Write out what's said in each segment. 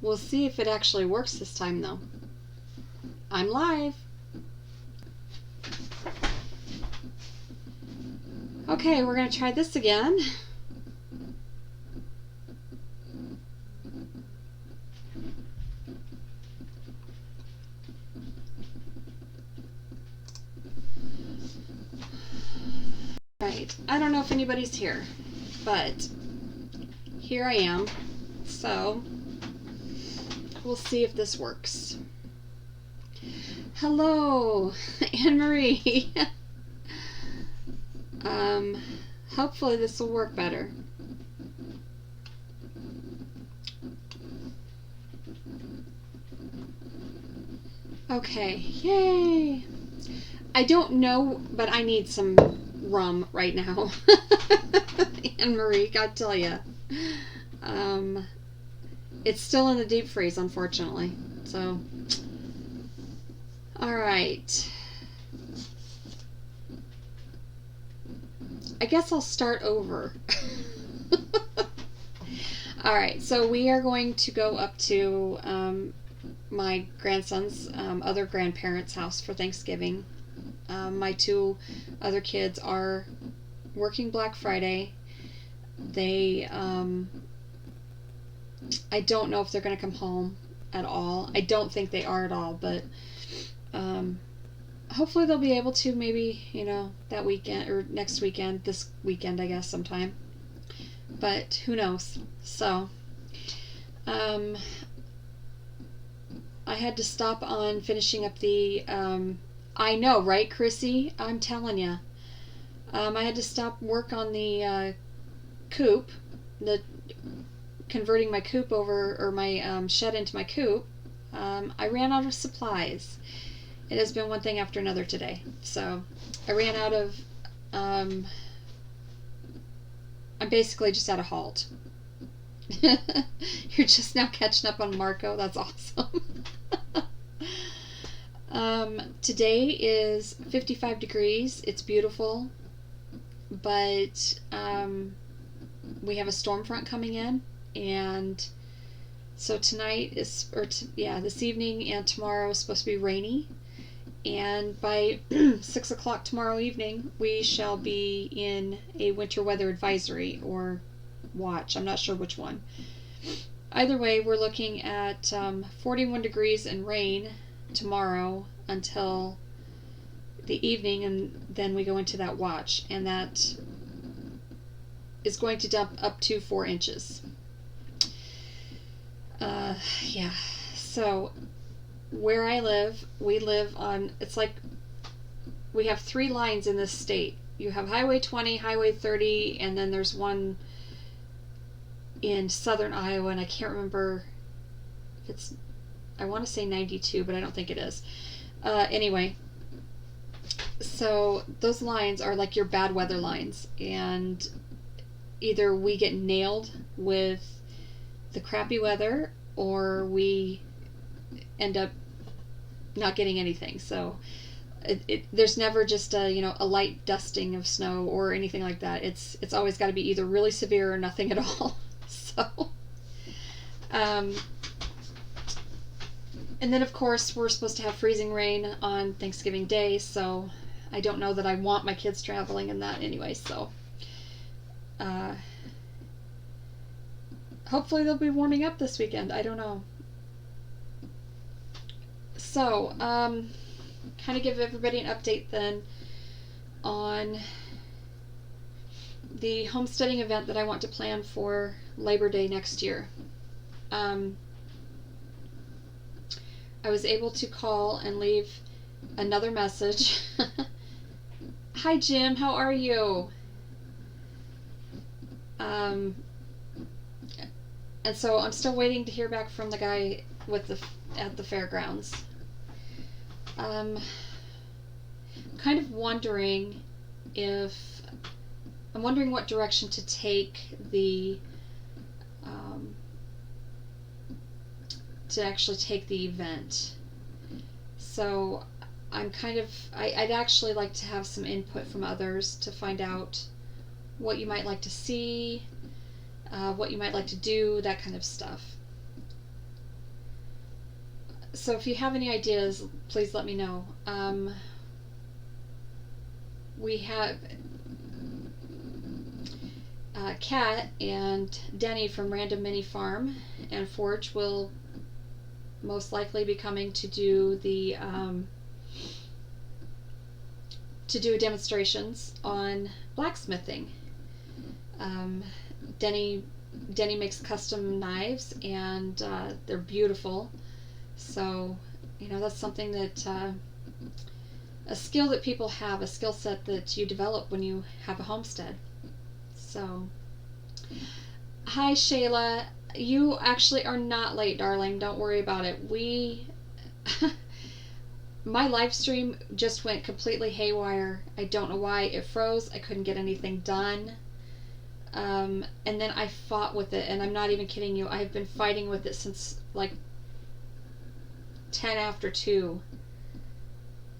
We'll see if it actually works this time, though. I'm live. Okay, we're going to try this again. Right, I don't know if anybody's here, but here I am. So, we'll see if this works. Hello, Anne-Marie. Hopefully this will work better. Okay, yay! I don't know, but I need some rum right now. Anne-Marie, gotta tell ya. It's still in the deep freeze, unfortunately. So, alright. I guess I'll start over. Alright, so we are going to go up to my grandson's other grandparents' house for Thanksgiving. My two other kids are working Black Friday. They, I don't know if they're going to come home at all. I don't think they are at all, but hopefully they'll be able to, maybe, you know, that weekend or next weekend, this weekend, I guess, sometime. But who knows? So, I had to stop on finishing up the, I know, right, Chrissy? I'm telling you. I had to stop work on the coop, converting my coop over, or my shed into my coop. I ran out of supplies. It has been one thing after another today. So I ran out of, I'm basically just at a halt. You're just now catching up on Marco. That's awesome. Today is 55 degrees. It's beautiful, but we have a storm front coming in, and so tonight is, this evening and tomorrow is supposed to be rainy, and by 6 o'clock tomorrow evening we shall be in a winter weather advisory or watch. I'm not sure which one. Either way, we're looking at 41 degrees and rain tomorrow until the evening, and then we go into that watch, and that is going to dump up to 4 inches. Yeah, so where I live, we live on, it's like we have 3 lines in this state. You have Highway 20, Highway 30, and then there's one in southern Iowa, and I can't remember if it's, I want to say 92, but I don't think it is. Anyway, so those lines are like your bad weather lines, and either we get nailed with the crappy weather or we end up not getting anything. So there's never just a light dusting of snow or anything like that. It's always got to be either really severe or nothing at all. So and then of course we're supposed to have freezing rain on Thanksgiving Day, so I don't know that I want my kids traveling in that anyway. So hopefully they'll be warming up this weekend. I don't know. So kind of give everybody an update then on the homesteading event that I want to plan for Labor Day next year. I was able to call and leave another message. Hi Jim, how are you? And so I'm still waiting to hear back from the guy with at the fairgrounds. Kind of wondering what direction to take to actually take the event. So I'd actually like to have some input from others to find out what you might like to see, what you might like to do, that kind of stuff. So if you have any ideas, please let me know. We have Kat and Denny from Random Mini Farm and Forge will most likely be coming to do the demonstrations on blacksmithing. Um, Denny makes custom knives, and they're beautiful. So, that's something that a skill that people have, a skill set that you develop when you have a homestead. So, hi Shayla. You actually are not late, darling. Don't worry about it. My live stream just went completely haywire. I don't know why. It froze. I couldn't get anything done. And then I fought with it, and I'm not even kidding you. I've been fighting with it since like 10 after 2,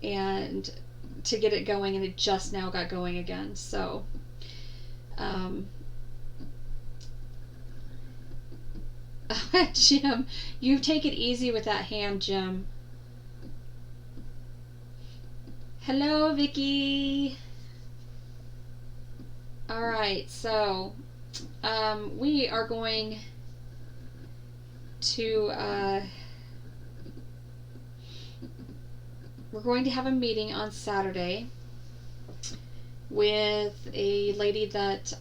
and to get it going, and it just now got going again. So, Jim, you take it easy with that hand, Jim. Hello, Vicky. All right, so we are going to we're going to have a meeting on Saturday with a lady that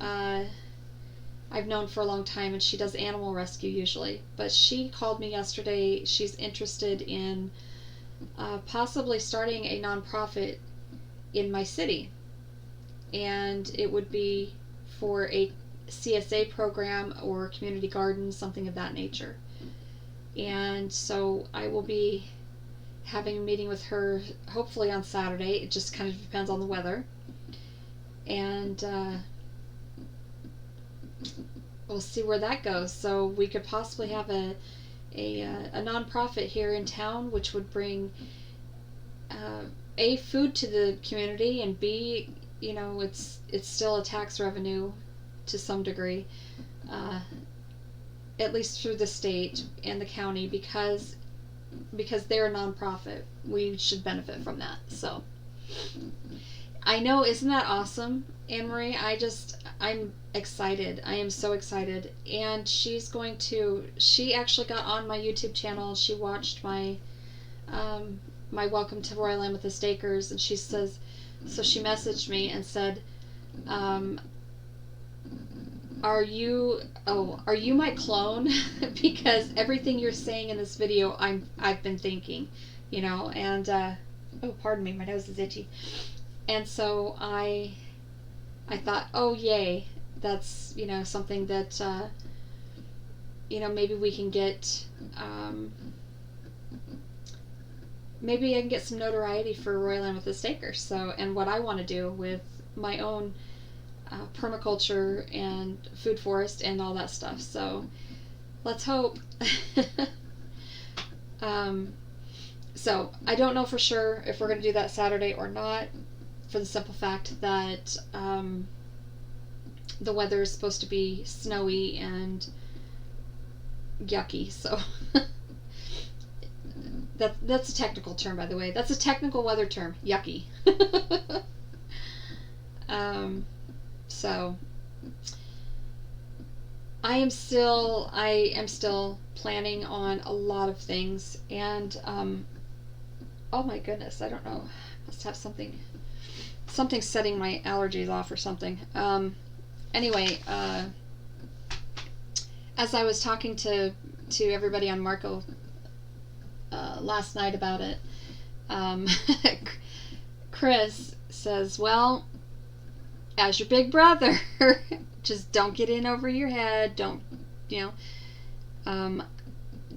I've known for a long time, and she does animal rescue usually. But she called me yesterday. She's interested in possibly starting a nonprofit in my city, and it would be for a CSA program or community garden, something of that nature. And so I will be having a meeting with her hopefully on Saturday. It just kind of depends on the weather, and we'll see where that goes. So we could possibly have a nonprofit here in town, which would bring A, food to the community, and B, it's still a tax revenue to some degree, at least through the state and the county, because they're a nonprofit. We should benefit from that. So I know, isn't that awesome, Anne Marie? I'm excited. I am so excited. And she actually got on my YouTube channel. She watched my my Welcome to Royal Amethyst Acres, and she says, so she messaged me and said, are you my clone? Because everything you're saying in this video, I've been thinking, and oh, pardon me, my nose is itchy. And so I thought, oh yay, that's something that maybe we can get, maybe I can get some notoriety for Royal Amethyst Acres. So, and what I want to do with my own permaculture and food forest and all that stuff. So let's hope. So I don't know for sure if we're going to do that Saturday or not, for the simple fact that the weather is supposed to be snowy and yucky. So that's a technical term, by the way. That's a technical weather term, yucky. So I am still planning on a lot of things, and oh my goodness, I don't know, I must have something setting my allergies off or something. Anyway, as I was talking to everybody on Marco last night about it, Chris says, well, as your big brother, just don't get in over your head. Don't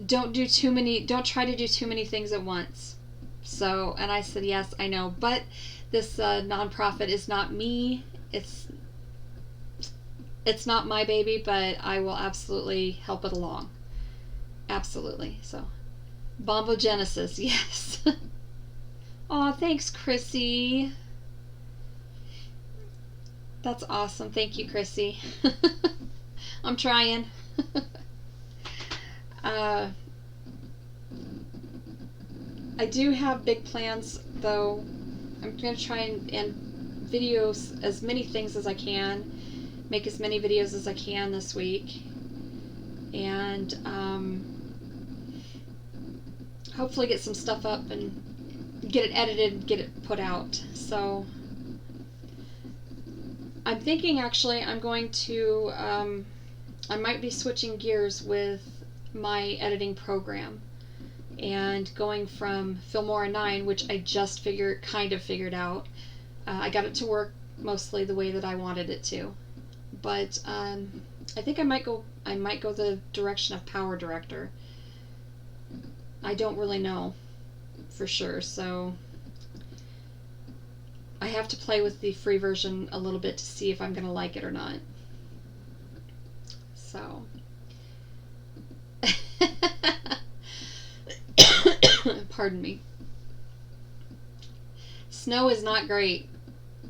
try to do too many things at once. So, and I said, yes, I know, but this nonprofit is not me. It's not my baby, but I will absolutely help it along. Absolutely. So, Bombogenesis, yes. Aw, thanks, Chrissy. That's awesome. Thank you, Chrissy. I'm trying. I do have big plans, though. I'm going to try and videos as many things as I can, make as many videos as I can this week, and hopefully get some stuff up and get it edited and get it put out. So I'm thinking actually I'm going to I might be switching gears with my editing program and going from Filmora 9, which I just kind of figured out. I got it to work mostly the way that I wanted it to, but I think I might go the direction of Power Director. I don't really know for sure, so I have to play with the free version a little bit to see if I'm going to like it or not. So pardon me. Snow is not great.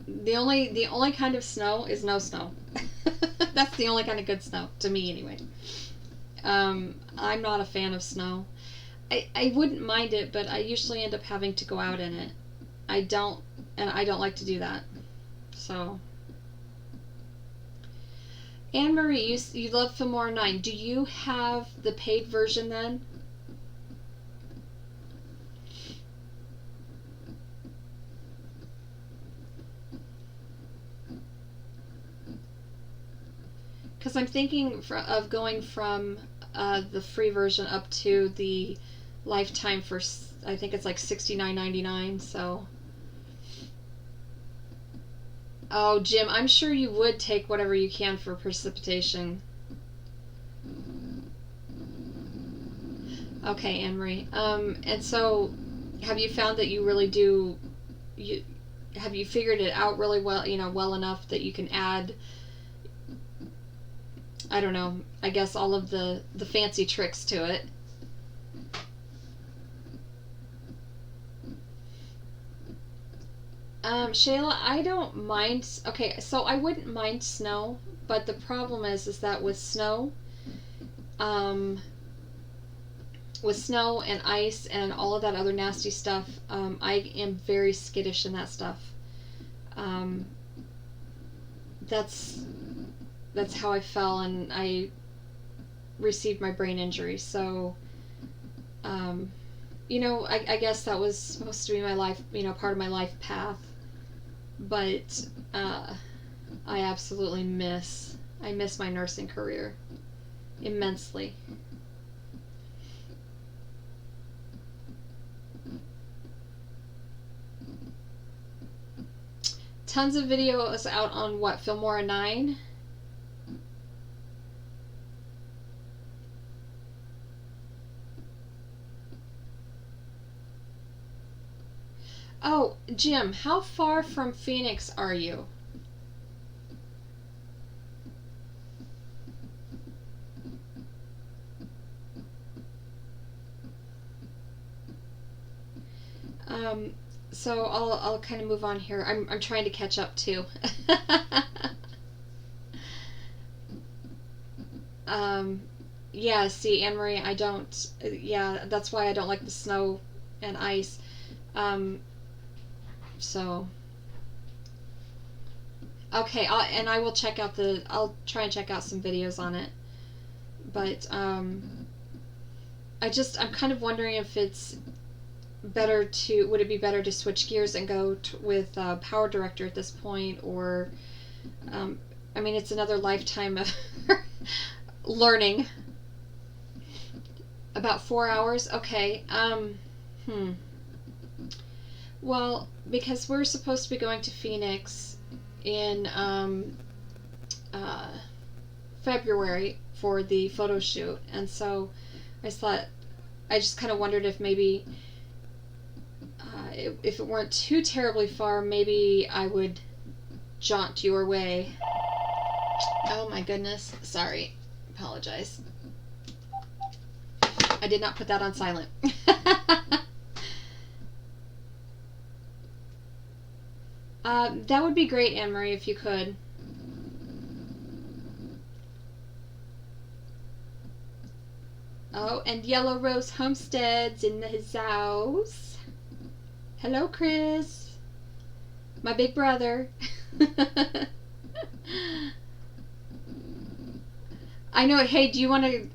The only kind of snow is no snow. That's the only kind of good snow to me, anyway. I'm not a fan of snow. I wouldn't mind it, but I usually end up having to go out in it. I don't like to do that. So, Anne Marie, you love Filmora 9. Do you have the paid version then? Because I'm thinking of going from the free version up to the lifetime for, I think it's like $69.99. So, oh, Jim, I'm sure you would take whatever you can for precipitation. Okay, Anne Marie. And so, have you found that you really do? Have you figured it out really well? Well enough that you can add, I don't know, I guess all of the fancy tricks to it. Shayla, I don't mind. Okay, so I wouldn't mind snow, but the problem is that with snow and ice and all of that other nasty stuff, I am very skittish in that stuff. That's how I fell, and I received my brain injury. So, I guess that was supposed to be my life, part of my life path. But I absolutely miss my nursing career immensely. Tons of videos out on what, Filmora 9? Oh, Jim, how far from Phoenix are you? So I'll kind of move on here. I'm trying to catch up too. Yeah, see, Anne Marie, I don't. Yeah, that's why I don't like the snow and ice. So. Okay, I will check out I'll try and check out some videos on it. But I'm kind of wondering if it's would it be better to switch gears and go with Power Director at this point, or I mean, it's another lifetime of learning. About 4 hours. Okay. Well, because we're supposed to be going to Phoenix in February for the photo shoot, and so I just kind of wondered if maybe if it weren't too terribly far, maybe I would jaunt your way. Oh my goodness. Sorry. Apologize. I did not put that on silent. That would be great, Anne Marie, if you could. Oh, and Yellow Rose Homestead's in his house. Hello, Chris. My big brother. I know. Hey, do you want to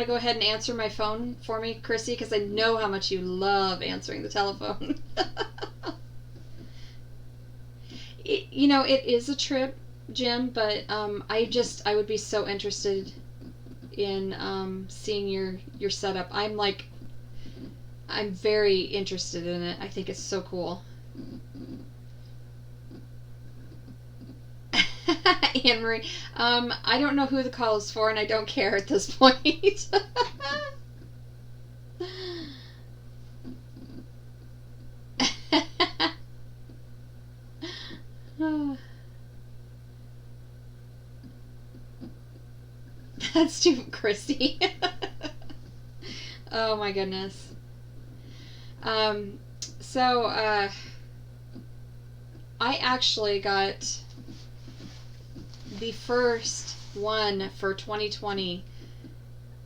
go ahead and answer my phone for me, Chrissy? Because I know how much you love answering the telephone. It is a trip, Jim, but I would be so interested in seeing your setup. I'm very interested in it. I think it's so cool. Anne Marie, I don't know who the call is for, and I don't care at this point. That's too Christy. Oh my goodness. Um, so I actually got the first one for 2020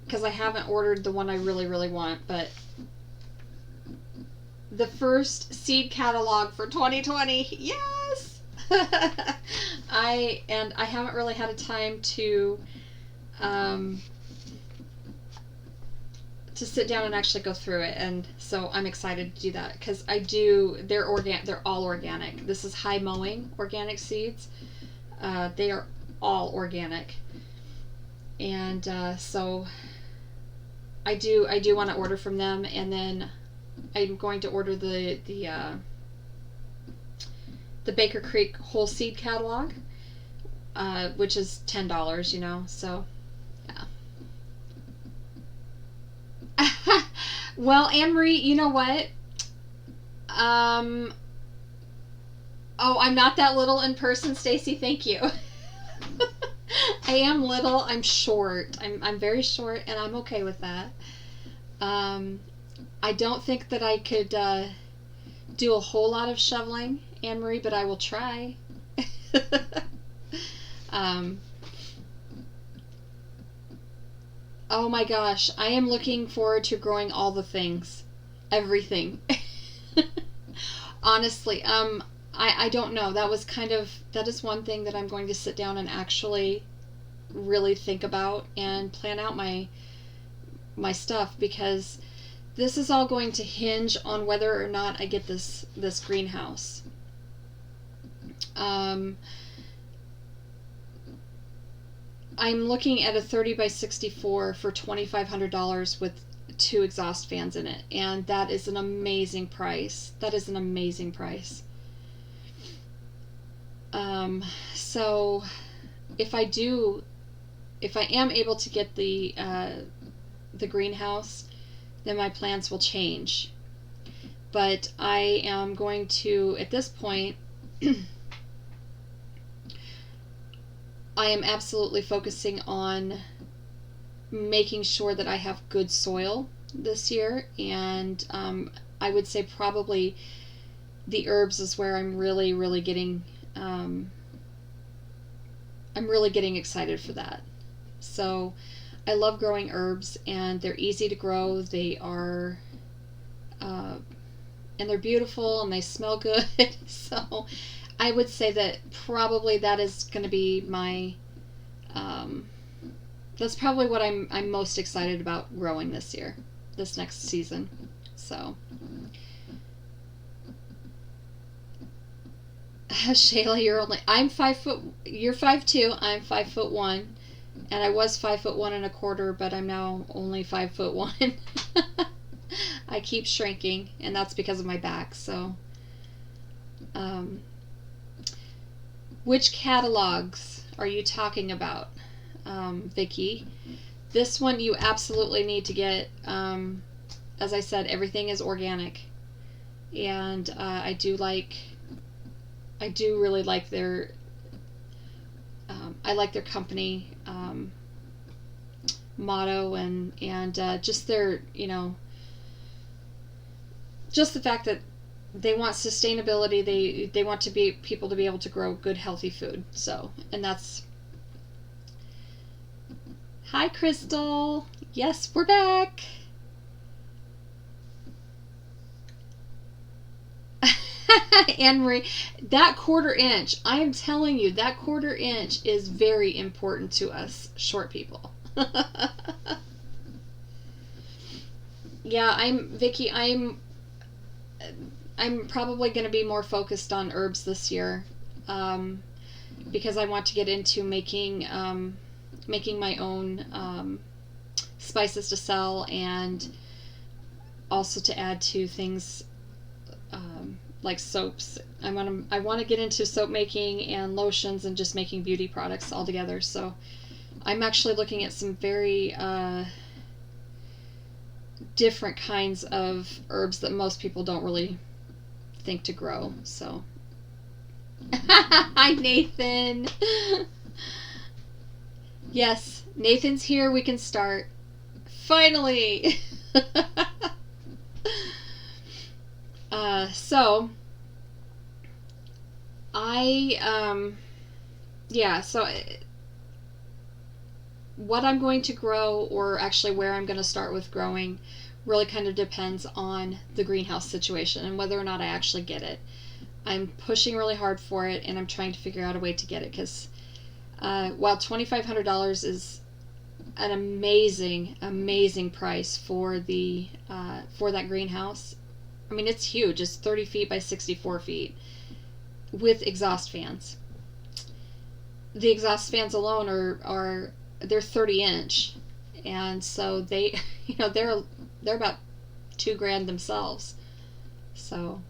because I haven't ordered the one I really, really want, but the first seed catalog for 2020. Yes. I haven't really had a time um, to sit down and actually go through it, and so I'm excited to do that because they're all organic. This is high mowing organic seeds. They are all organic, and so I do want to order from them, and then I'm going to order the Baker Creek whole seed catalog, which is $10. So yeah. Well, Anne Marie, you know what? Um, oh, I'm not that little in person, Stacy. Thank you. I am little. I'm short. I'm very short, and I'm okay with that. Um, I don't think that I could do a whole lot of shoveling, Anne Marie, but I will try. um, oh my gosh, I am looking forward to growing all the things, everything. Honestly, I don't know. That is one thing that I'm going to sit down and actually really think about and plan out my stuff, because this is all going to hinge on whether or not I get this greenhouse. Um, I'm looking at a 30 by 64 for $2,500 with two exhaust fans in it, and that is an amazing price. That is an amazing price. So if I am able to get the greenhouse, then my plans will change. But I am going to, at this point, I am absolutely focusing on making sure that I have good soil this year, and I would say probably the herbs is where I'm really, really getting I'm really getting excited for that. So I love growing herbs, and they're easy to grow. They are uh, and they're beautiful, and they smell good. So I would say that probably that is going to be um, that's probably what I'm most excited about growing this year, this next season. So Shayla, I'm 5 foot. You're 5'2". I'm 5'1", and I was 5'1 and a quarter, but I'm now only 5'1". I keep shrinking, and that's because of my back. So, um, which catalogs are you talking about, Vicky? This one you absolutely need to get. As I said, everything is organic, and I do really like I like their company motto, and just their, just the fact that they want sustainability. They want people to be able to grow good, healthy food. So, and that's. Hi, Crystal. Yes, we're back. Anne Marie, that 1/4 inch, I'm telling you, that 1/4 inch is very important to us short people. Yeah, Vicky, I'm probably going to be more focused on herbs this year, because I want to get into making my own spices to sell, and also to add to things like soaps. I want to get into soap making and lotions and just making beauty products all together. So I'm actually looking at some very different kinds of herbs that most people don't really think to grow. So hi, Nathan. Yes, Nathan's here. We can start. Finally. So what I'm going to grow, or actually where I'm going to start with growing, really kind of depends on the greenhouse situation and whether or not I actually get it. I'm pushing really hard for it, and I'm trying to figure out a way to get it, because while $2,500 is an amazing price for that greenhouse. I mean, it's huge. It's 30 feet by 64 feet with exhaust fans. The exhaust fans alone they're 30-inch, and so they they're about $2,000 themselves. So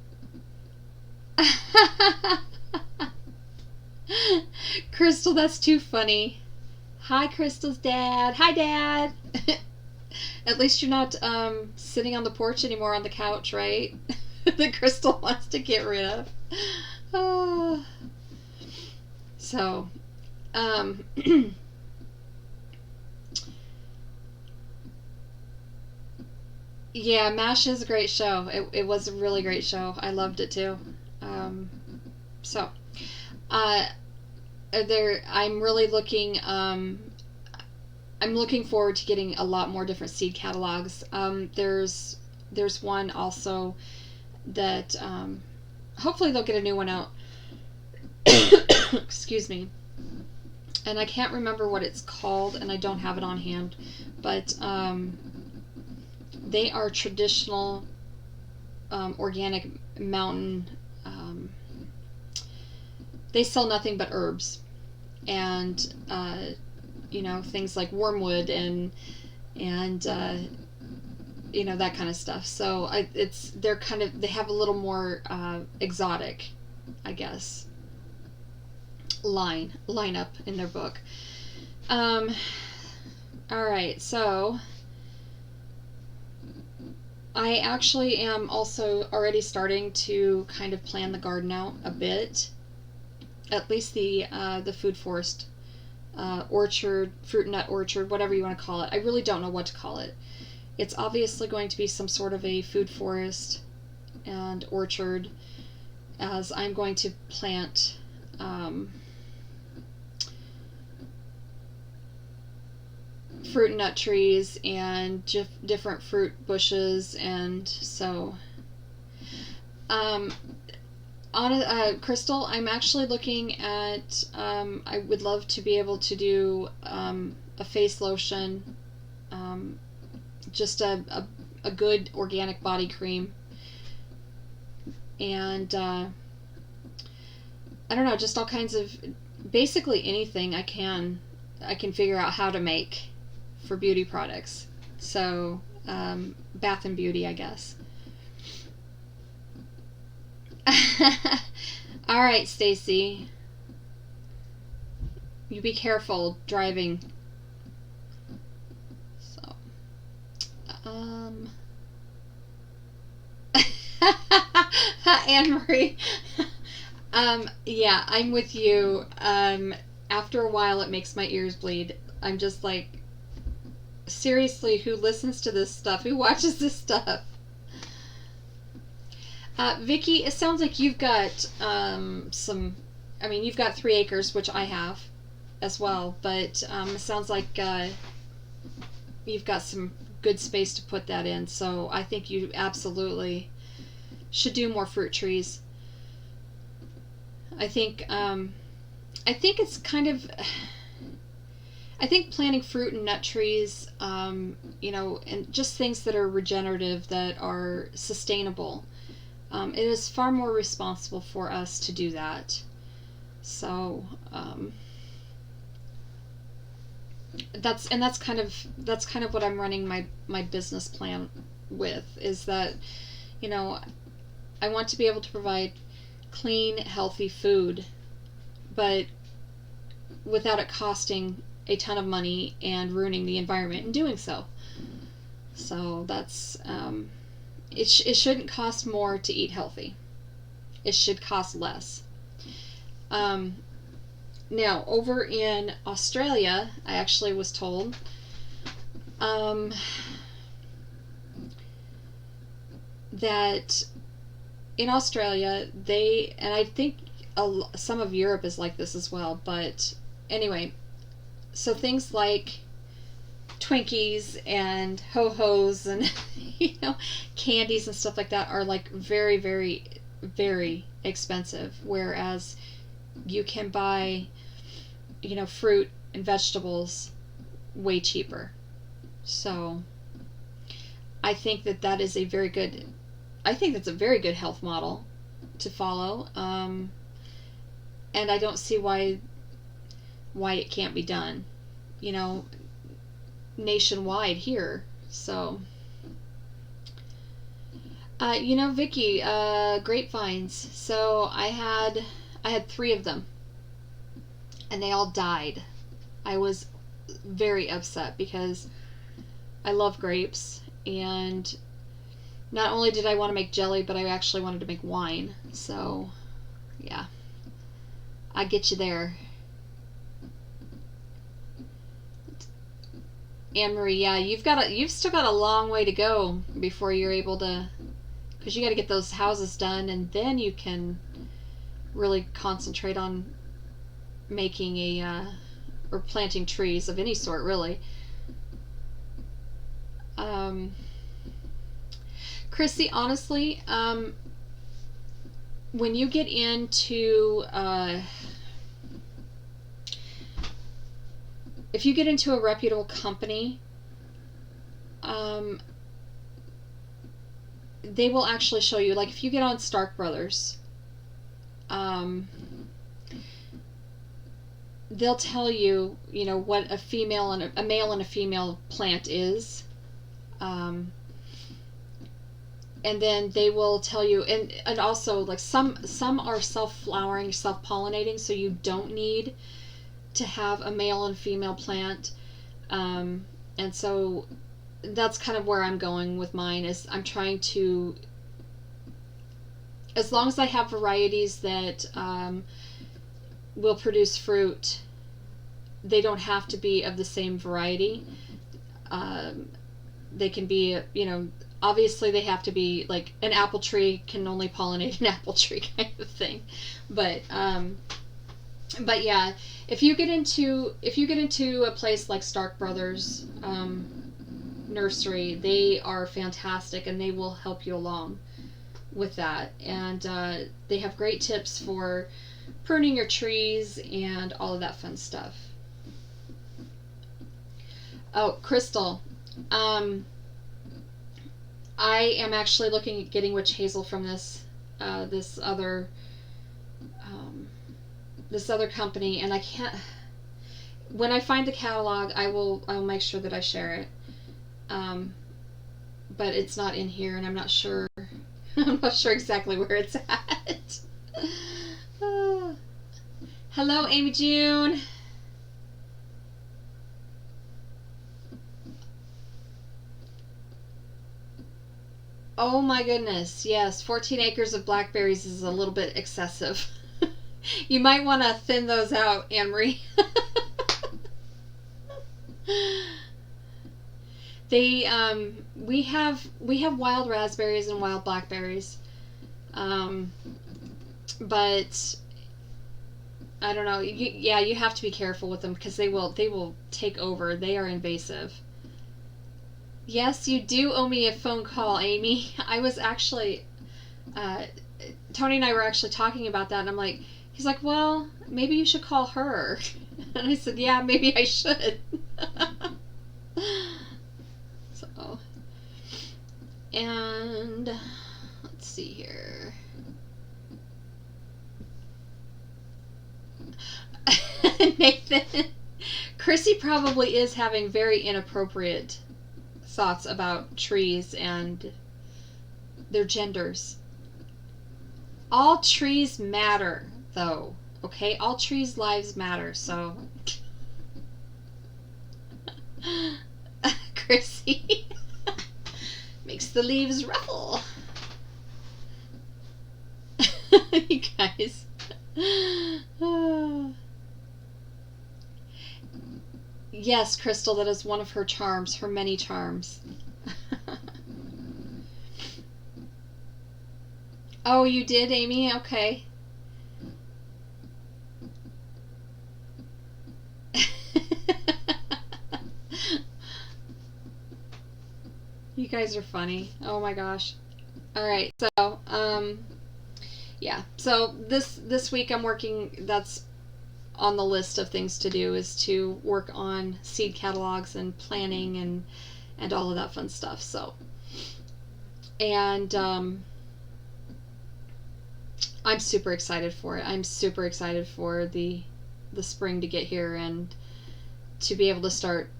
Crystal, that's too funny. Hi, Crystal's dad. Hi, Dad. At least you're not sitting on the porch anymore on the couch, right? That Crystal wants to get rid of. So, yeah, MASH is a great show. It was a really great show. I loved it too. So, I'm really looking. I'm looking forward to getting a lot more different seed catalogs. There's one also that hopefully they'll get a new one out. Excuse me. And I can't remember what it's called, and I don't have it on hand, but they are traditional organic mountain. They sell nothing but herbs, and things like wormwood and that kind of stuff. So they have a little more exotic, I guess, lineup in their book. All right, so I actually am also already starting to kind of plan the garden out a bit, at least the food forest orchard, fruit and nut orchard, whatever you want to call it. I really don't know what to call it. It's obviously going to be some sort of a food forest and orchard, as I'm going to plant fruit and nut trees and different fruit bushes, and so Crystal, I'm actually looking at I would love to be able to do a face lotion, just a good organic body cream, and I don't know, just all kinds of, basically anything I can figure out how to make for beauty products. So bath and beauty, I guess. All right, Stacy. You be careful driving. So, Anne-Marie. Yeah, I'm with you. After a while, it makes my ears bleed. I'm just like, seriously, who listens to this stuff? Who watches this stuff? Vicky, it sounds like you've got you've got 3 acres, which I have as well, but it sounds like you've got some good space to put that in, so I think you absolutely should do more fruit trees. I think it's kind of, I think planting fruit and nut trees, and just things that are regenerative, that are sustainable, it is far more responsible for us to do that. So that's kind of what I'm running my business plan with, is that, you know, I want to be able to provide clean, healthy food, but without it costing a ton of money and ruining the environment in doing so. So that's it shouldn't cost more to eat healthy. It should cost less. Now, over in Australia, I actually was told that in Australia, and I think some of Europe is like this as well, but anyway, so things like Twinkies and Ho-Hos and candies and stuff like that are like very, very, very expensive, whereas you can buy fruit and vegetables way cheaper. So I think that is a very good that's a very good health model to follow, and I don't see why it can't be done, nationwide here. So Vicky, grapevines. So I had 3 of them, and they all died. I was very upset because I love grapes, and not only did I want to make jelly, but I actually wanted to make wine. So yeah, I get you there. Anne Marie, yeah, you've still got a long way to go before you're able to, because you got to get those houses done, and then you can really concentrate on making or planting trees of any sort, really. Chrissy, honestly, when you get into if you get into a reputable company, they will actually show you, like if you get on Stark Brothers, they'll tell you, what a male and a female plant is. And then they will tell you, and also like some are self-flowering, self-pollinating, so you don't need to have a male and female plant. And so that's kind of where I'm going with mine, is I'm trying to, as long as I have varieties that will produce fruit, they don't have to be of the same variety. They can be, obviously they have to be, like an apple tree can only pollinate an apple tree kind of thing. But yeah, if you get into a place like Stark Brothers Nursery, they are fantastic, and they will help you along with that. And they have great tips for pruning your trees and all of that fun stuff. Oh, Crystal, I am actually looking at getting witch hazel from this other company, and I can't. When I find the catalog, I'll make sure that I share it. But it's not in here, and I'm not sure. I'm not sure exactly where it's at. Hello, Amy June. Oh my goodness, yes, 14 acres of blackberries is a little bit excessive. You might want to thin those out, Anne-Marie. We have wild raspberries and wild blackberries, but I don't know. You have to be careful with them, because they will take over. They are invasive. Yes, you do owe me a phone call, Amy. I was actually, Tony and I were actually talking about that, and I'm like, He's like, well, maybe you should call her. And I said, yeah, maybe I should. So, and let's see here. Nathan, Chrissy probably is having very inappropriate thoughts about trees and their genders. All trees matter, though. Okay, all trees' lives matter. So, Chrissy makes the leaves ruffle. You guys. Yes, Crystal, that is one of her charms, her many charms. Oh, you did, Amy? Okay. You guys are funny. Oh my gosh. All right. So, yeah. So this week I'm working, that's on the list of things to do, is to work on seed catalogs and planning and all of that fun stuff. So, and I'm super excited for it. I'm super excited for the spring to get here and to be able to start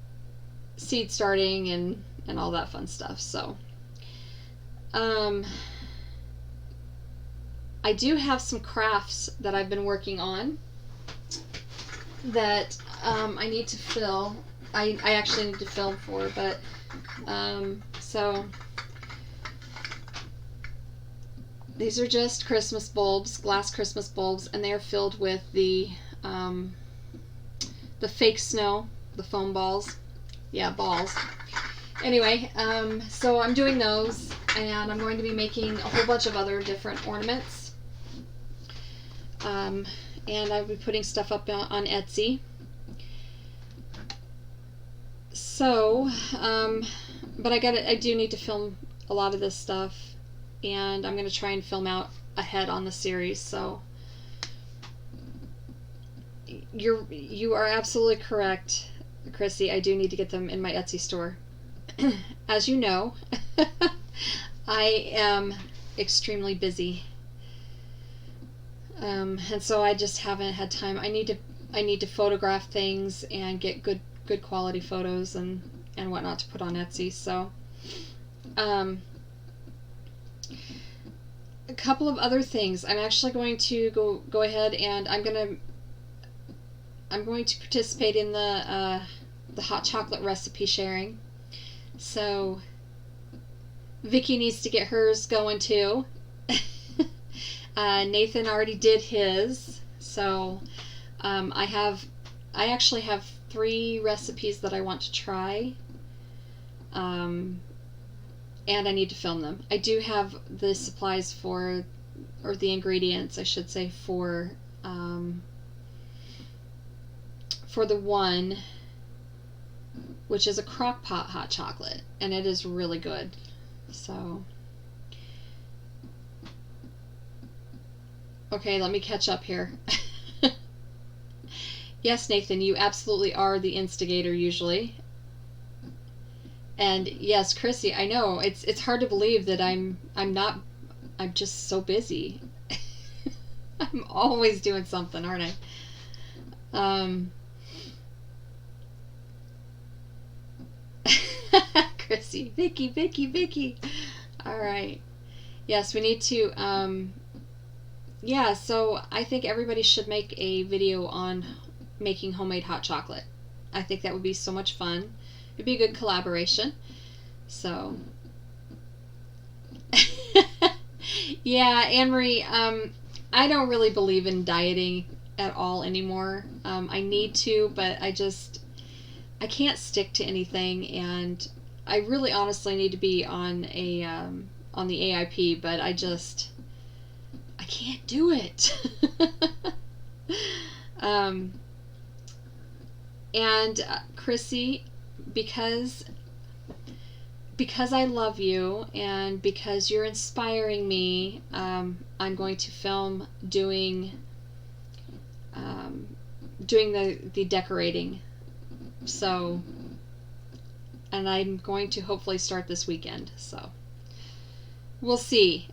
seed starting and all that fun stuff. So, I do have some crafts that I've been working on that I need to fill. I actually need to film for, but so these are just Christmas bulbs, glass Christmas bulbs, and they are filled with the fake snow, the foam balls. Yeah, balls. Anyway, so I'm doing those, and I'm going to be making a whole bunch of other different ornaments. And I'll be putting stuff up on Etsy. So, but I do need to film a lot of this stuff, and I'm going to try and film out ahead on the series. So, you are absolutely correct, Chrissy. I do need to get them in my Etsy store. As you know, I am extremely busy. And so I just haven't had time. I need to photograph things and get good quality photos and whatnot to put on Etsy. So, a couple of other things. I'm actually going to go ahead and I'm going to participate in the hot chocolate recipe sharing. So, Vicky needs to get hers going too. Nathan already did his, so I actually have 3 recipes that I want to try, and I need to film them. I do have the supplies or the ingredients, I should say, for the one, which is a crock pot hot chocolate, and it is really good. So, okay, let me catch up here. Yes, Nathan, you absolutely are the instigator usually. And yes, Chrissy, I know it's hard to believe that I'm just so busy. I'm always doing something, aren't I? Chrissy, Vicky. All right. Yes, we need to yeah, so I think everybody should make a video on making homemade hot chocolate. I think that would be so much fun. It'd be a good collaboration. So, yeah, Anne-Marie, I don't really believe in dieting at all anymore. I need to, but I can't stick to anything, and I really honestly need to be on the AIP, but I can't do it. And Chrissy, because I love you and because you're inspiring me, I'm going to film doing doing the decorating. So, and I'm going to hopefully start this weekend. So, we'll see.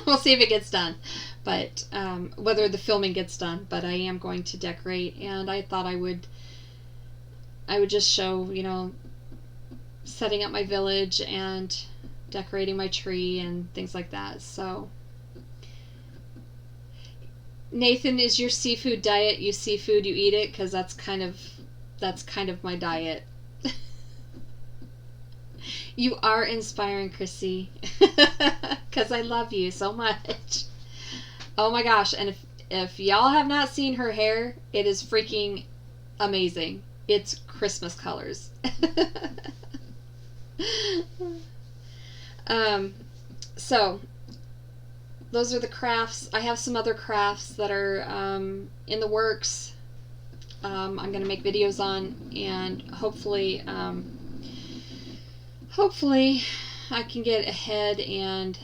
We'll see if it gets done, but whether the filming gets done. But I am going to decorate, and I thought I would just show, setting up my village and decorating my tree and things like that. So, Nathan, is your seafood diet, you see food, you eat it? Because that's kind of my diet. You are inspiring, Chrissy, because I love you so much. Oh my gosh, and if y'all have not seen her hair, it is freaking amazing. It's Christmas colors. So those are the crafts. I have some other crafts that are in the works. I'm going to make videos on, and hopefully I can get ahead and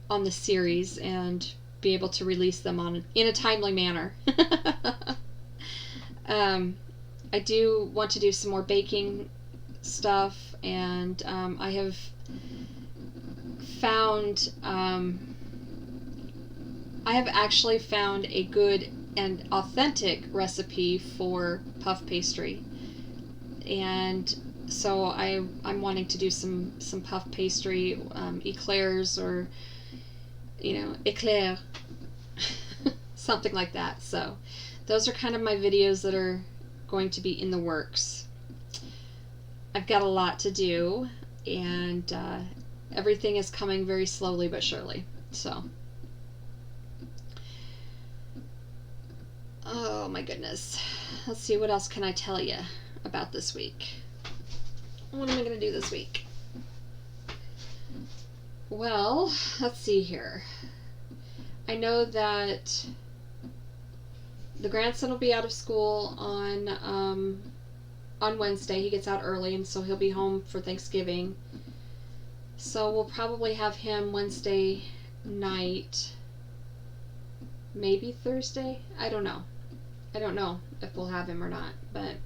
on the series and be able to release them in a timely manner. I do want to do some more baking stuff, and I have found I have actually found a good and authentic recipe for puff pastry, and so I'm wanting to do some puff pastry, eclairs, or eclair, something like that. So those are kind of my videos that are going to be in the works. I've got a lot to do, and everything is coming very slowly but surely. So, oh my goodness. Let's see, what else can I tell you about this week? What am I going to do this week? Well, let's see here. I know that the grandson will be out of school on Wednesday. He gets out early, and so he'll be home for Thanksgiving. So we'll probably have him Wednesday night, maybe Thursday. I don't know if we'll have him or not, but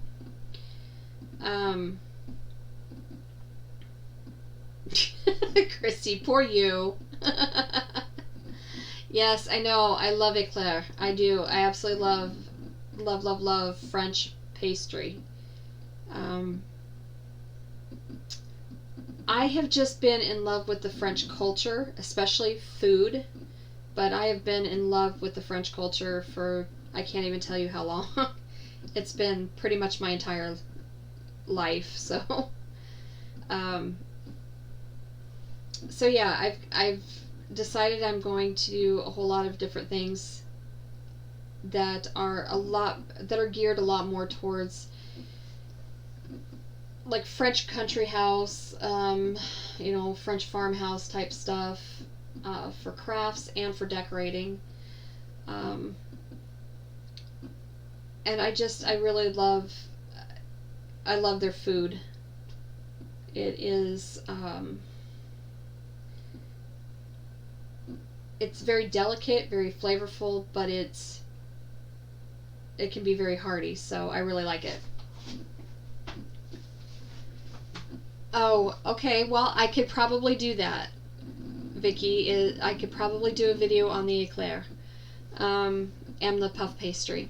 Christy, poor you. Yes, I know. I love eclair. I do. I absolutely love French pastry. I have just been in love with the French culture, especially food, but I have been in love with the French culture for, I can't even tell you how long. It's been pretty much my entire life. So yeah, I've decided I'm going to do a whole lot of different things that are geared a lot more towards like French country house, French farmhouse type stuff, for crafts and for decorating. And I really love their food. It is, it's very delicate, very flavorful, but it can be very hearty, so I really like it. Oh, okay, well, I could probably do that, Vicky. I could probably do a video on the eclair, and the puff pastry.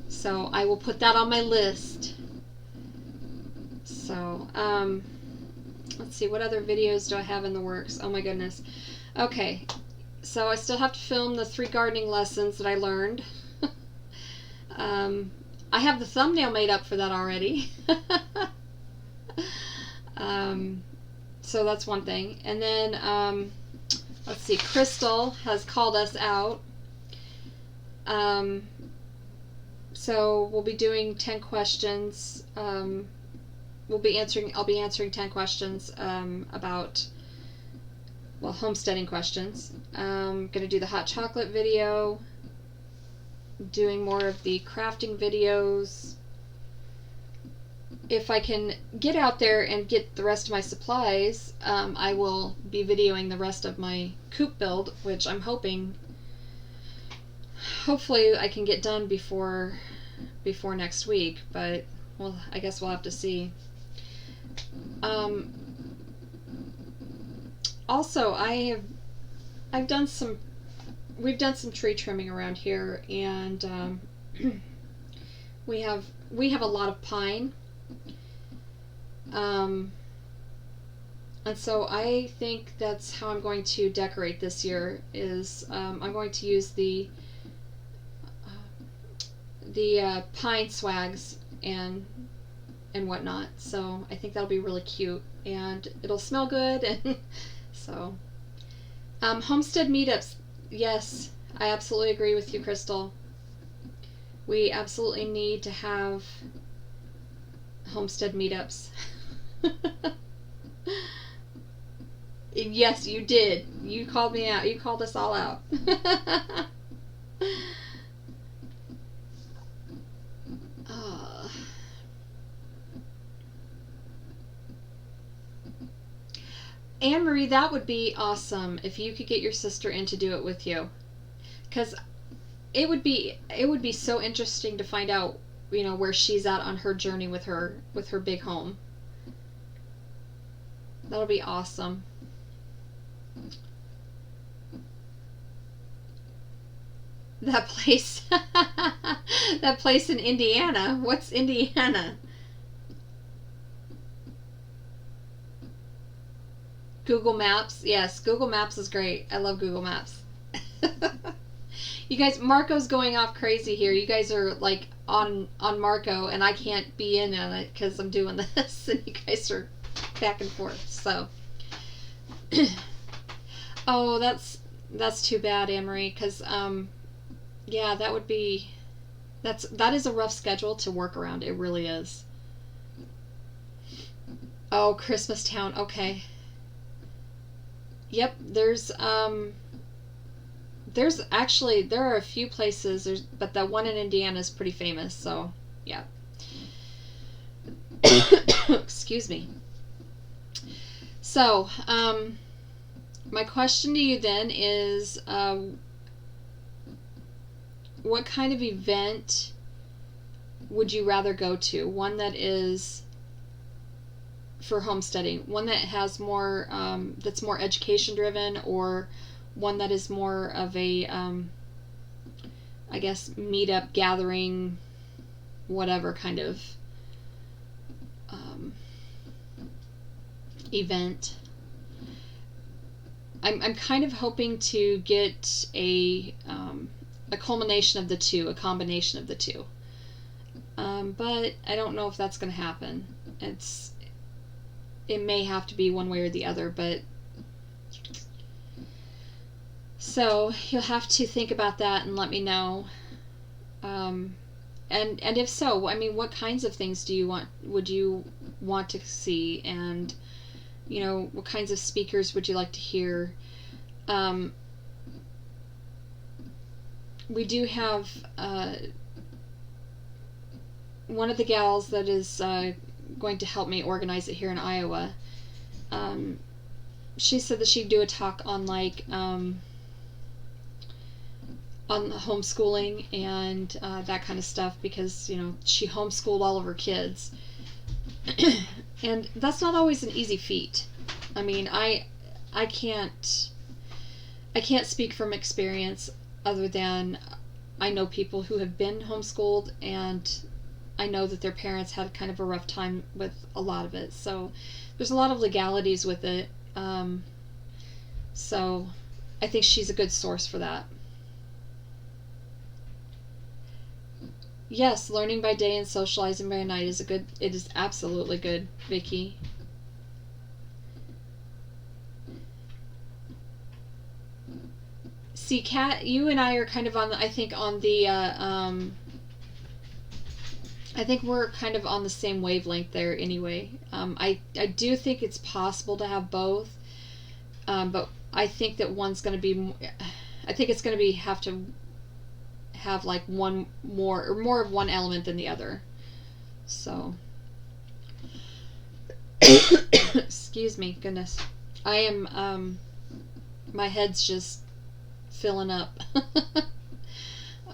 So I will put that on my list. So, let's see, what other videos do I have in the works? Oh my goodness. Okay, so I still have to film the 3 gardening lessons that I learned. I have the thumbnail made up for that already. So that's one thing. And then, let's see, Crystal has called us out. So we'll be doing 10 questions. I'll be answering 10 questions about, well, homesteading questions. I'm going to do the hot chocolate video, doing more of the crafting videos. If I can get out there and get the rest of my supplies, I will be videoing the rest of my coop build, which I'm hoping hopefully I can get done before next week, but well, I guess we'll have to see. Also, I've done some we've done some tree trimming around here, and we have a lot of pine. And so I think that's how I'm going to decorate this year. Is I'm going to use the pine swags and whatnot. So I think that'll be really cute, and it'll smell good. And so homestead meetups. Yes, I absolutely agree with you, Crystal. We absolutely need to have homestead meetups. Yes, you did. You called me out. You called us all out. uh, Anne Marie, that would be awesome if you could get your sister in to do it with you, because it would be so interesting to find out, where she's at on her journey with her big home. That'll be awesome. That place, that place in Indiana. What's Indiana? Google Maps. Yes, Google Maps is great. I love Google Maps. You guys, Marco's going off crazy here. You guys are like on Marco, and I can't be in on it because I'm doing this, and you guys are back and forth. So, oh, that's too bad, Anne-Marie, because yeah, that is a rough schedule to work around. It really is. Oh, Christmas Town. Okay. Yep, there's actually there are a few places, but that one in Indiana is pretty famous, so yeah. Excuse me. So, my question to you then is, what kind of event would you rather go to? One that is for homesteading, one that has more, that's more education driven, or one that is more of a, I guess, meetup, gathering, whatever kind of event. I'm kind of hoping to get a culmination of the two, a combination of the two. But I don't know if that's going to happen. It may have to be one way or the other, but so you'll have to think about that and let me know. And if so, I mean, what kinds of things would you want to see, and what kinds of speakers would you like to hear? We do have one of the gals that is going to help me organize it here in Iowa. She said that she'd do a talk on on the homeschooling and that kind of stuff, because she homeschooled all of her kids. And that's not always an easy feat. I mean, I can't speak from experience, other than I know people who have been homeschooled, and I know that their parents had kind of a rough time with a lot of it. So there's a lot of legalities with it. So I think she's a good source for that. Yes, learning by day and socializing by night is it is absolutely good, Vicky. See, Kat, you and I are kind of I think we're kind of on the same wavelength there anyway. I do think it's possible to have both, but I think that one's going to be, I think it's going to have to have like one more, or more of one element than the other. So, excuse me, goodness. I am, my head's just filling up.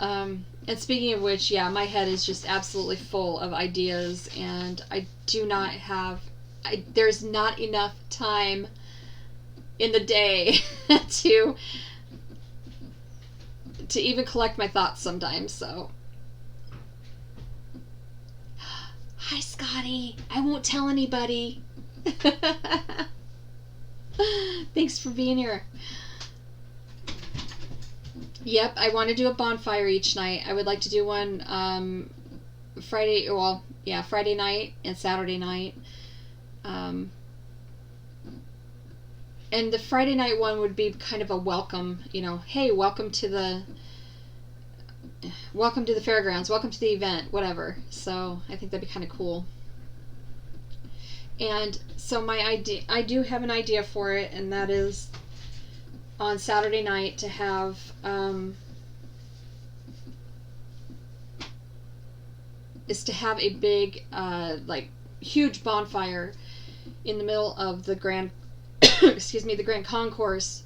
And speaking of which, yeah, my head is just absolutely full of ideas, and I do not have. There's not enough time in the day to even collect my thoughts sometimes. So, hi, Scotty. I won't tell anybody. Thanks for being here. Yep, I want to do a bonfire each night. I would like to do one Friday night and Saturday night. And the Friday night one would be kind of a welcome, hey, welcome to the fairgrounds, welcome to the event, whatever. So I think that'd be kind of cool. And so I do have an idea for it, and that is on Saturday night to have a big huge bonfire in the middle of the grand the Grand Concourse.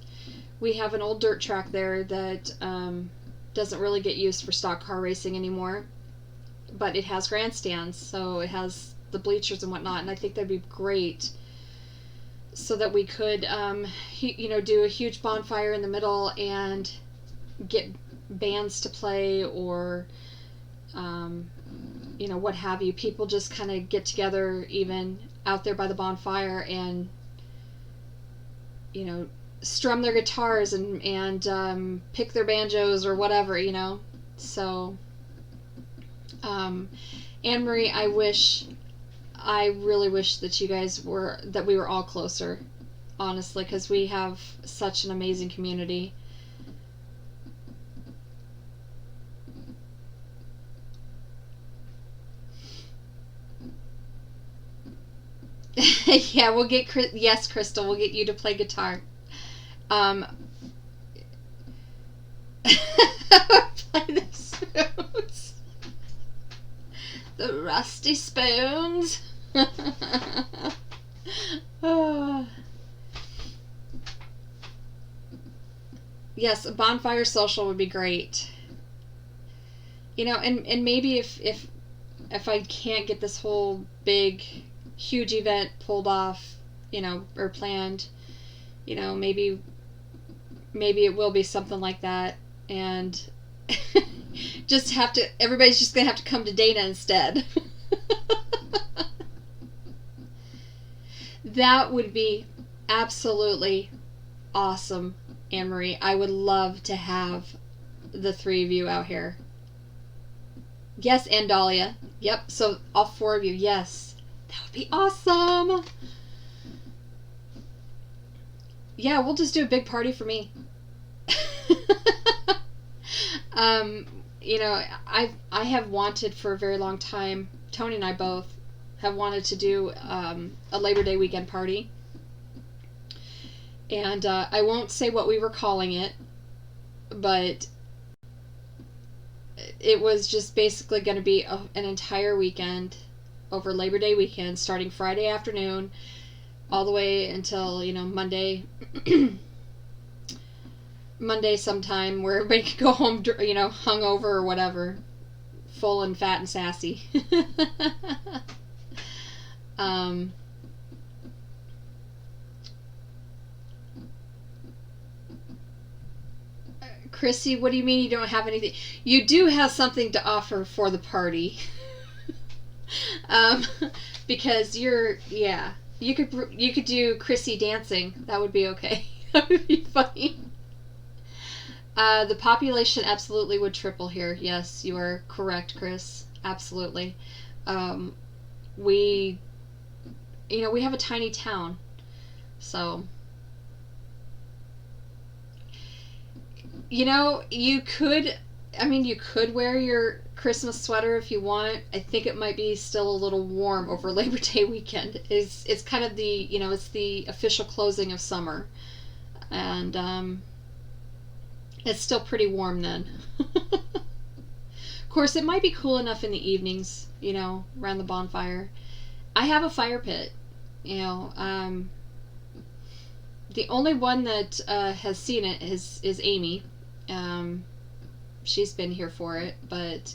We have an old dirt track there that doesn't really get used for stock car racing anymore, but it has grandstands, so it has the bleachers and whatnot, and I think that'd be great, so that we could do a huge bonfire in the middle and get bands to play, or what have you. People just kind of get together even out there by the bonfire and strum their guitars and pick their banjos or whatever, So, Anne-Marie, I really wish that we were all closer, honestly, because we have such an amazing community. Yeah, yes, Crystal, we'll get you to play guitar. Play the spoons. The rusty spoons. Oh. Yes, a bonfire social would be great. And maybe if I can't get this whole big, huge event pulled off, or planned, maybe it will be something like that, and everybody's just gonna have to come to Dana instead. That would be absolutely awesome, Anne-Marie. I would love to have the three of you out here. Yes, and Dahlia. Yep, so all four of you, yes. That would be awesome. Yeah, we'll just do a big party for me. I have wanted for a very long time, Tony and I both have wanted to do a Labor Day weekend party. And I won't say what we were calling it, but it was just basically going to be an entire weekend over Labor Day weekend, starting Friday afternoon all the way until, Monday sometime, where everybody could go home, hungover or whatever, full and fat and sassy. Chrissy, what do you mean you don't have anything? You do have something to offer for the party. Because you could do Chrissy dancing. That would be okay. That would be funny. The population absolutely would triple here. Yes, you are correct, Chris. Absolutely. We have a tiny town, so you could wear your Christmas sweater if you want. I think it might be still a little warm over Labor Day weekend. It's kind of the it's the official closing of summer, and it's still pretty warm then. Of course, it might be cool enough in the evenings, around the bonfire. I have a fire pit, the only one that has seen it is Amy. she's been here for it. But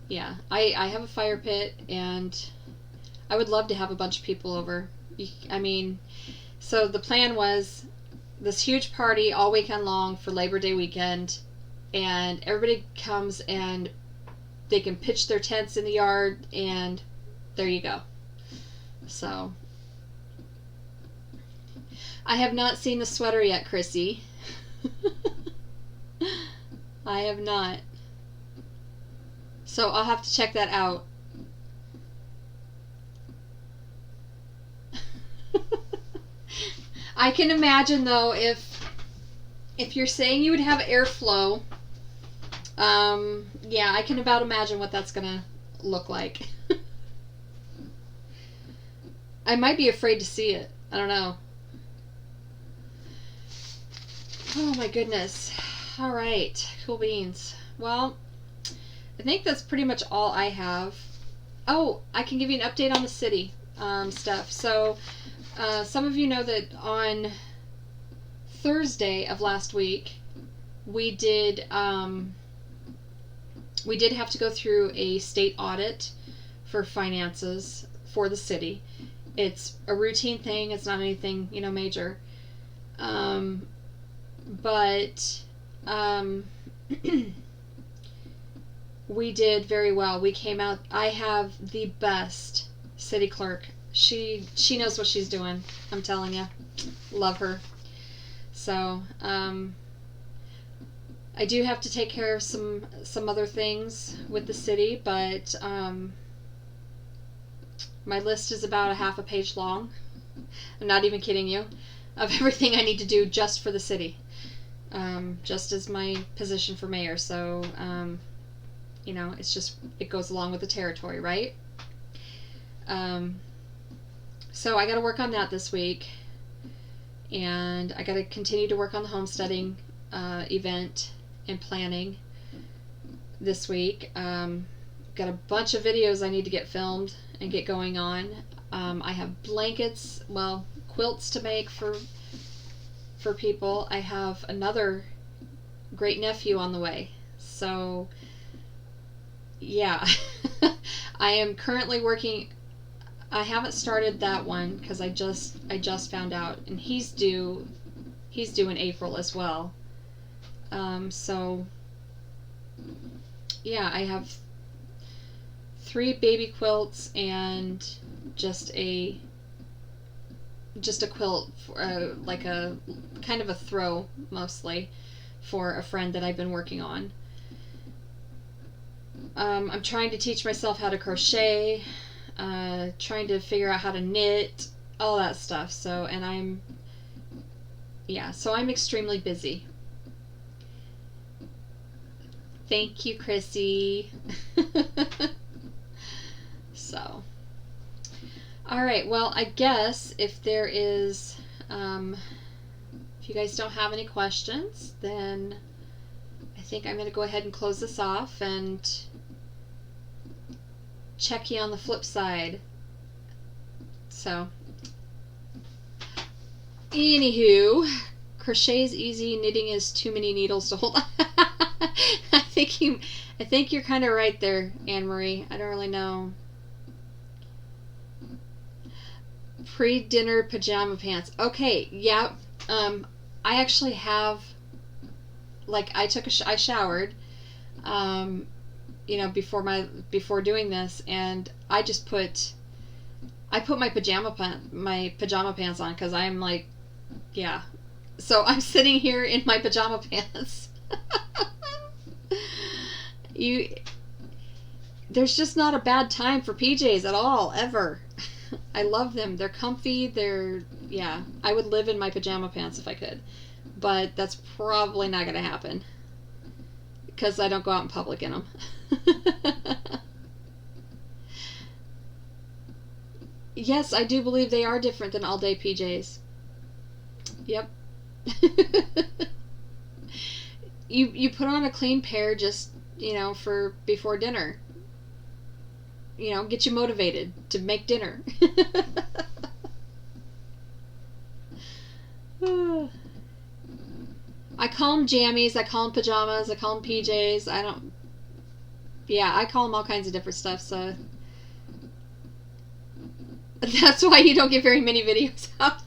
yeah, I have a fire pit, and I would love to have a bunch of people over. I mean, so the plan was this huge party all weekend long for Labor Day weekend, and everybody comes and they can pitch their tents in the yard, and there you go. So I have not seen the sweater yet, Chrissy. I have not. So I'll have to check that out. I can imagine, though, if you're saying you would have airflow, yeah, I can about imagine what that's gonna look like. I might be afraid to see it. I don't know. Oh my goodness. All right, cool beans. Well, I think that's pretty much all I have. Oh, I can give you an update on the city stuff. So, some of you know that on Thursday of last week, we did have to go through a state audit for finances for the city. It's a routine thing. It's not anything, major. But we did very well. We came out. I have the best city clerk. She knows what she's doing. I'm telling you. Love her. So, I do have to take care of some other things with the city, but my list is about a half a page long. I'm not even kidding you, of everything I need to do just for the city, just as my position for mayor. So, it's just, it goes along with the territory, right? So I got to work on that this week, and I got to continue to work on the homesteading event and planning this week. Got a bunch of videos I need to get filmed and get going on. I have blankets, quilts to make for people. I have another great nephew on the way. So, yeah. I am currently working. I haven't started that one because I just found out, and he's due in April as well. So yeah, I have 3 baby quilts and just a quilt for, like a kind of a throw mostly for a friend that I've been working on. I'm trying to teach myself how to crochet, trying to figure out how to knit, all that stuff. So, and I'm extremely busy. Thank you, Chrissy. So, all right. Well, I guess if there is, if you guys don't have any questions, then I think I'm going to go ahead and close this off and check you on the flip side. So, anywho, crochet is easy, knitting is too many needles to hold. I think you're kind of right there, Anne Marie. I don't really know. Pre-dinner pajama pants. Okay, yeah. I actually have, I showered, before doing this, and I put my pajama pants on because I'm like, yeah. So I'm sitting here in my pajama pants. There's just not a bad time for PJs at all, ever. I love them. They're comfy. I would live in my pajama pants if I could. But that's probably not going to happen because I don't go out in public in them. Yes, I do believe they are different than all-day PJs. Yep. You put on a clean pair just, for before dinner. Get you motivated to make dinner. I call them jammies. I call them pajamas. I call them PJs. I call them all kinds of different stuff. So that's why you don't get very many videos out.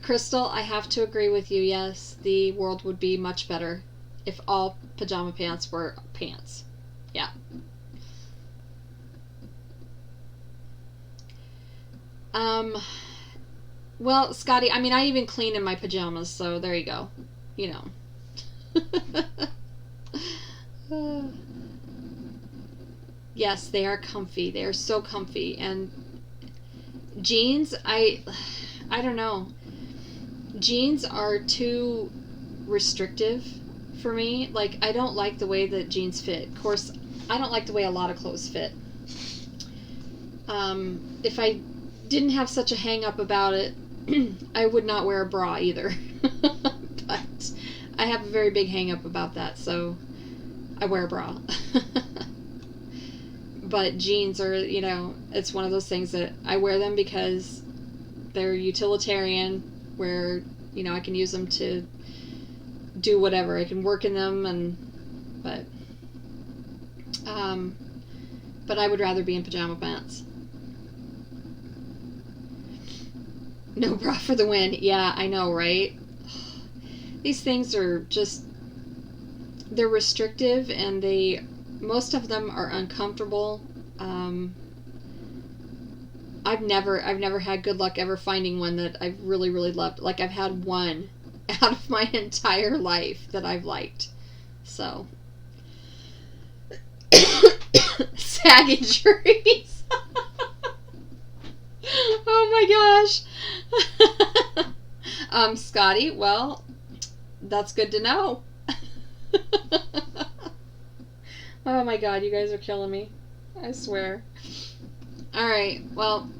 Crystal, I have to agree with you. Yes, the world would be much better if all pajama pants were pants. Yeah. Well, Scotty, I mean, I even clean in my pajamas, so there you go. You know. Yes, they are comfy. They are so comfy. And jeans, I don't know. Jeans are too restrictive for me. Like, I don't like the way that jeans fit. Of course, I don't like the way a lot of clothes fit. If I didn't have such a hang up about it, I would not wear a bra either. But I have a very big hang up about that, so I wear a bra. But jeans are, it's one of those things that I wear them because they're utilitarian, where, I can use them to do whatever. I can work in them, but I would rather be in pajama pants. No bra for the win. Yeah, I know, right? These things are just, they're restrictive, and most of them are uncomfortable. I've never had good luck ever finding one that I've really, really loved. Like, I've had one out of my entire life that I've liked. So, sag injuries. Oh my gosh. Scotty, well, that's good to know. Oh my god, you guys are killing me. I swear. Alright, well.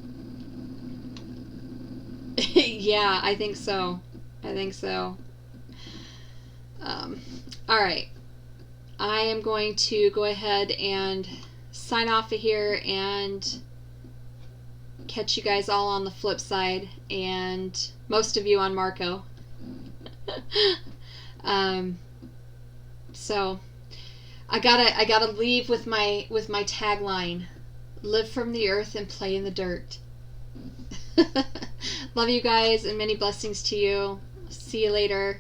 Yeah, I think so. Alright. I am going to go ahead and sign off of here and catch you guys all on the flip side, and most of you on Marco. So I gotta leave with my tagline: live from the earth and play in the dirt. Love you guys, and many blessings to you. See you later.